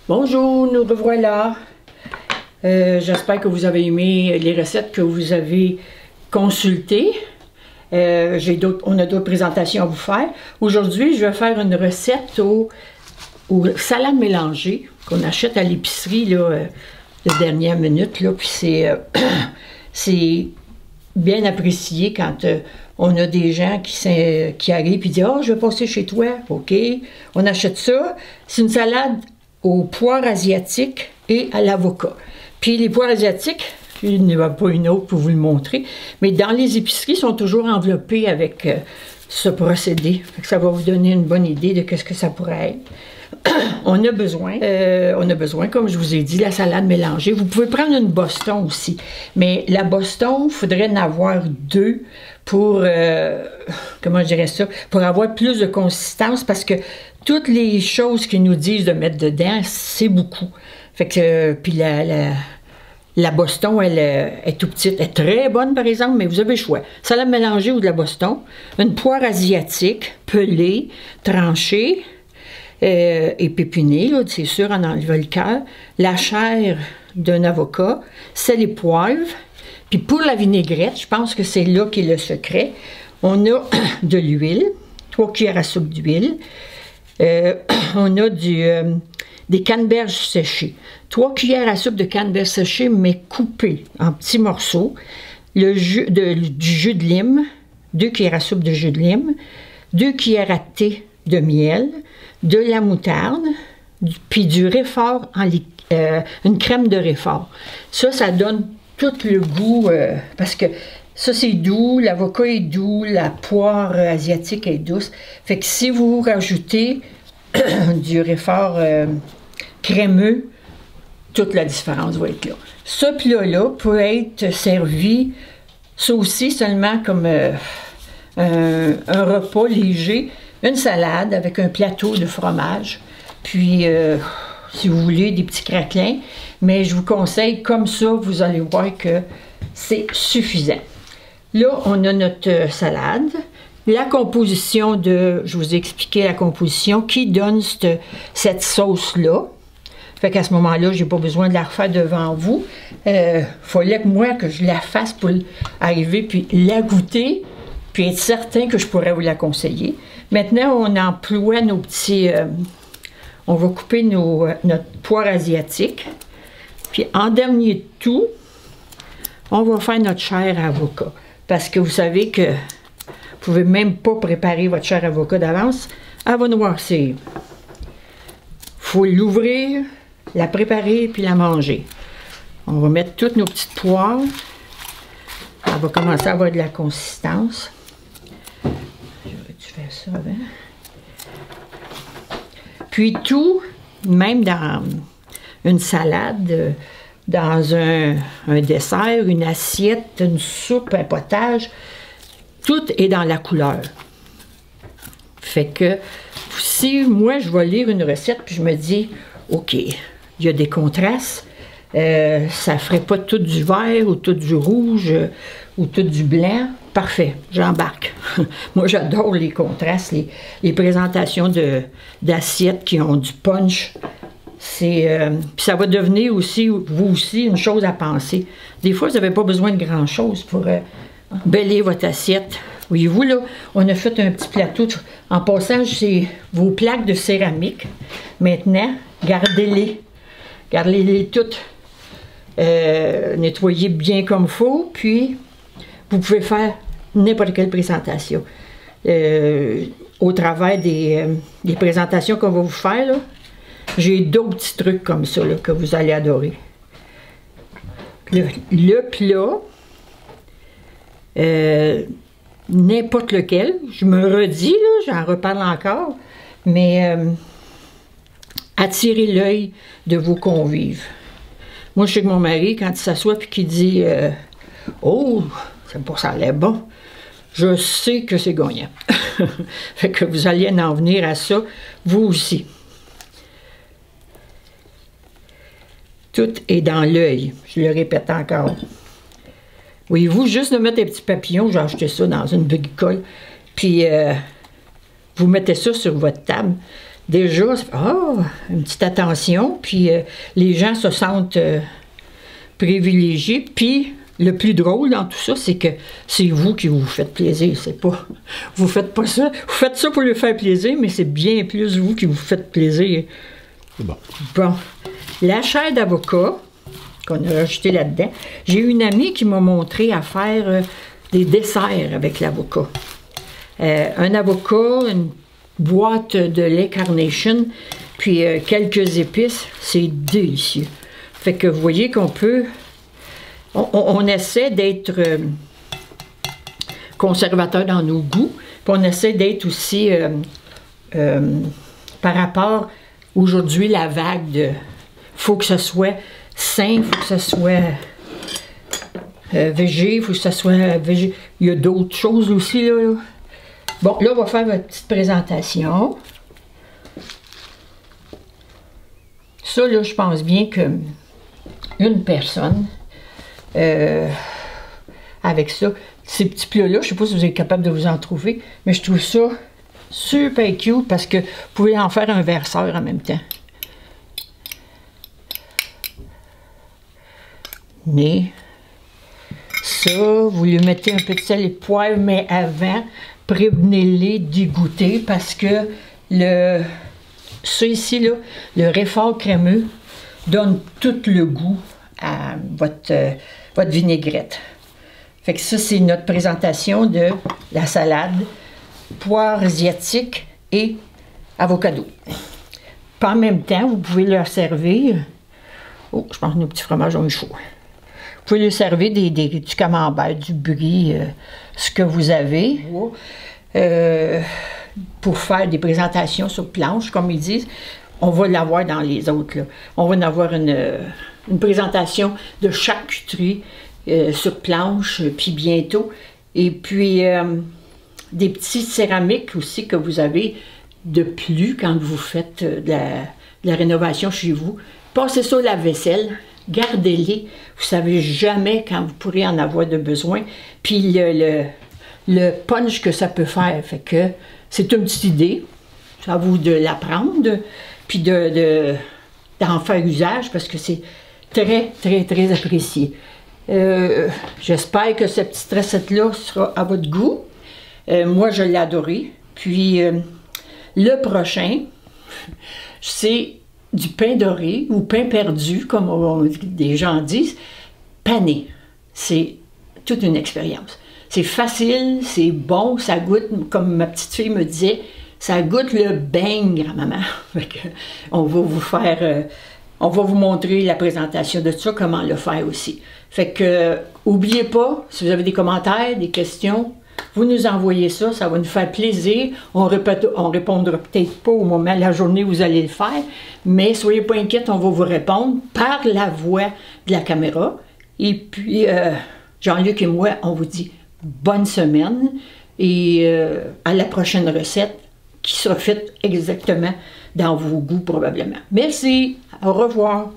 Bonjour, nous revoilà. J'espère que vous avez aimé les recettes que vous avez consultées. On a d'autres présentations à vous faire. Aujourd'hui, je vais faire une recette aux salades mélangées qu'on achète à l'épicerie de dernière minute. Là, puis c'est bien apprécié quand on a des gens qui arrivent et disent « Ah, je vais passer chez toi. » OK, on achète ça. C'est une salade aux poires asiatiques et à l'avocat. Puis les poires asiatiques, il n'y en a pas une autre pour vous le montrer, mais dans les épiceries, sont toujours enveloppées avec ce procédé. Ça va vous donner une bonne idée de ce que ça pourrait être. On a besoin, comme je vous ai dit, la salade mélangée. Vous pouvez prendre une Boston aussi, mais la Boston, il faudrait en avoir deux pour, comment je dirais ça, pour avoir plus de consistance, parce que toutes les choses qu'ils nous disent de mettre dedans, c'est beaucoup. Fait que, puis la Boston, elle est tout petite. Elle est très bonne, par exemple, mais vous avez le choix. Salade mélangée ou de la Boston. Une poire asiatique, pelée, tranchée et pépinée, c'est sûr, en enlevant le cœur. La chair d'un avocat, sel et poivre. Puis pour la vinaigrette, je pense que c'est là qu'est le secret. On a de l'huile, 3 cuillères à soupe d'huile. On a des canneberges séchées. 3 cuillères à soupe de canneberges séchées, mais coupées en petits morceaux. Du jus de lime, 2 cuillères à soupe de jus de lime. 2 cuillères à thé de miel. De la moutarde. Puis du réfort, une crème de réfort. Ça donne tout le goût, parce que ça, c'est doux, l'avocat est doux, la poire asiatique est douce. Fait que si vous rajoutez du réfort crémeux, toute la différence va être là. Ce plat-là peut être servi, ça aussi, seulement comme un repas léger, une salade avec un plateau de fromage, puis si vous voulez, des petits craquelins, mais je vous conseille comme ça, vous allez voir que c'est suffisant. Là, on a notre salade. La composition je vous ai expliqué la composition qui donne cette sauce-là. Fait qu'à ce moment-là, je n'ai pas besoin de la refaire devant vous. Fallait que moi, que je la fasse pour arriver, puis la goûter, puis être certain que je pourrais vous la conseiller. Maintenant, on emploie nos petits... on va couper notre poire asiatique. Puis en dernier de tout, on va faire notre chair à avocat. Parce que vous savez que vous ne pouvez même pas préparer votre chair à avocat d'avance. Elle va noircir. Il faut l'ouvrir, la préparer, puis la manger. On va mettre toutes nos petites poires. On va commencer à avoir de la consistance. J'aurais-tu faire ça avant? Puis tout, même dans une salade, dans un dessert, une assiette, une soupe, un potage, tout est dans la couleur. Fait que si moi je vais lire une recette puis je me dis, OK, il y a des contrastes, ça ferait pas tout du vert ou tout du rouge ou tout du blanc, parfait, j'embarque. Moi j'adore les contrastes, les présentations d'assiettes qui ont du punch. Puis ça va devenir aussi, vous aussi, une chose à penser. Des fois, vous n'avez pas besoin de grand-chose pour embellir votre assiette. Voyez-vous, là, on a fait un petit plateau. En passant, c'est vos plaques de céramique. Maintenant, gardez-les. Gardez-les toutes. Nettoyez bien comme il faut. Puis, vous pouvez faire n'importe quelle présentation. Au travers des présentations qu'on va vous faire, là, j'ai d'autres petits trucs comme ça là, que vous allez adorer. Le plat, n'importe lequel, je me redis, j'en reparle encore, mais attirez l'œil de vos convives. Moi, je sais que mon mari, quand il s'assoit et qu'il dit oh, ça a l'air bon, je sais que c'est gagnant. Fait que vous allez en venir à ça, vous aussi. Tout est dans l'œil, je le répète encore. Voyez-vous, juste de mettre des petits papillons, j'ai acheté ça dans une bricole, puis vous mettez ça sur votre table, déjà, oh, une petite attention, puis les gens se sentent privilégiés, puis le plus drôle dans tout ça, c'est que c'est vous qui vous faites plaisir, c'est pas... Vous faites pas ça, vous faites ça pour lui faire plaisir, mais c'est bien plus vous qui vous faites plaisir. C'est bon. Bon, la chair d'avocat qu'on a rajouté là-dedans, j'ai une amie qui m'a montré à faire des desserts avec l'avocat. Un avocat, une boîte de lait Carnation, puis quelques épices, c'est délicieux. Fait que vous voyez qu'on peut... On essaie d'être conservateur dans nos goûts, puis on essaie d'être aussi par rapport aujourd'hui la vague de faut que ce soit sain, faut que ce soit végé, faut que ce soit végé. Il y a d'autres choses aussi là. Bon, là on va faire votre petite présentation. Ça là, je pense bien que une personne avec ça, ces petits plats-là, je ne sais pas si vous êtes capable de vous en trouver, mais je trouve ça super cute parce que vous pouvez en faire un verseur en même temps. Mais ça, vous lui mettez un peu de sel et de poivre, mais avant, prévenez-les d'y parce que ça ici, là, le réfort crémeux donne tout le goût à votre vinaigrette. Fait que ça, c'est notre présentation de la salade, poire asiatique et avocado. Puis en même temps, vous pouvez leur servir... Oh, je pense que nos petits fromages ont eu chaud. Vous pouvez leur servir du camembert, du brie, ce que vous avez. Pour faire des présentations sur planche, comme ils disent. On va l'avoir dans les autres, là. On va en avoir une présentation de charcuterie sur planche, puis bientôt. Et puis, des petites céramiques aussi que vous avez de plus quand vous faites de la rénovation chez vous. Passez ça au lave-vaisselle, gardez-les. Vous savez jamais quand vous pourrez en avoir de besoin. Puis le punch que ça peut faire. Fait que c'est une petite idée. C'est à vous de l'apprendre, puis d'en faire usage parce que c'est très, très, très apprécié. J'espère que cette petite recette-là sera à votre goût. Moi, je l'ai adoré. Puis, le prochain, c'est du pain doré ou pain perdu, comme des gens disent, pané. C'est toute une expérience. C'est facile, c'est bon, ça goûte, comme ma petite fille me disait, ça goûte le beigne, grand-maman. On va vous faire... on va vous montrer la présentation de ça, comment le faire aussi. Fait que, oubliez pas, si vous avez des commentaires, des questions, vous nous envoyez ça, ça va nous faire plaisir. On répondra peut-être pas au moment de la journée où vous allez le faire, mais soyez pas inquiets, on va vous répondre par la voix de la caméra. Et puis, Jean-Luc et moi, on vous dit bonne semaine et à la prochaine recette qui sera faite exactement dans vos goûts probablement. Merci, au revoir.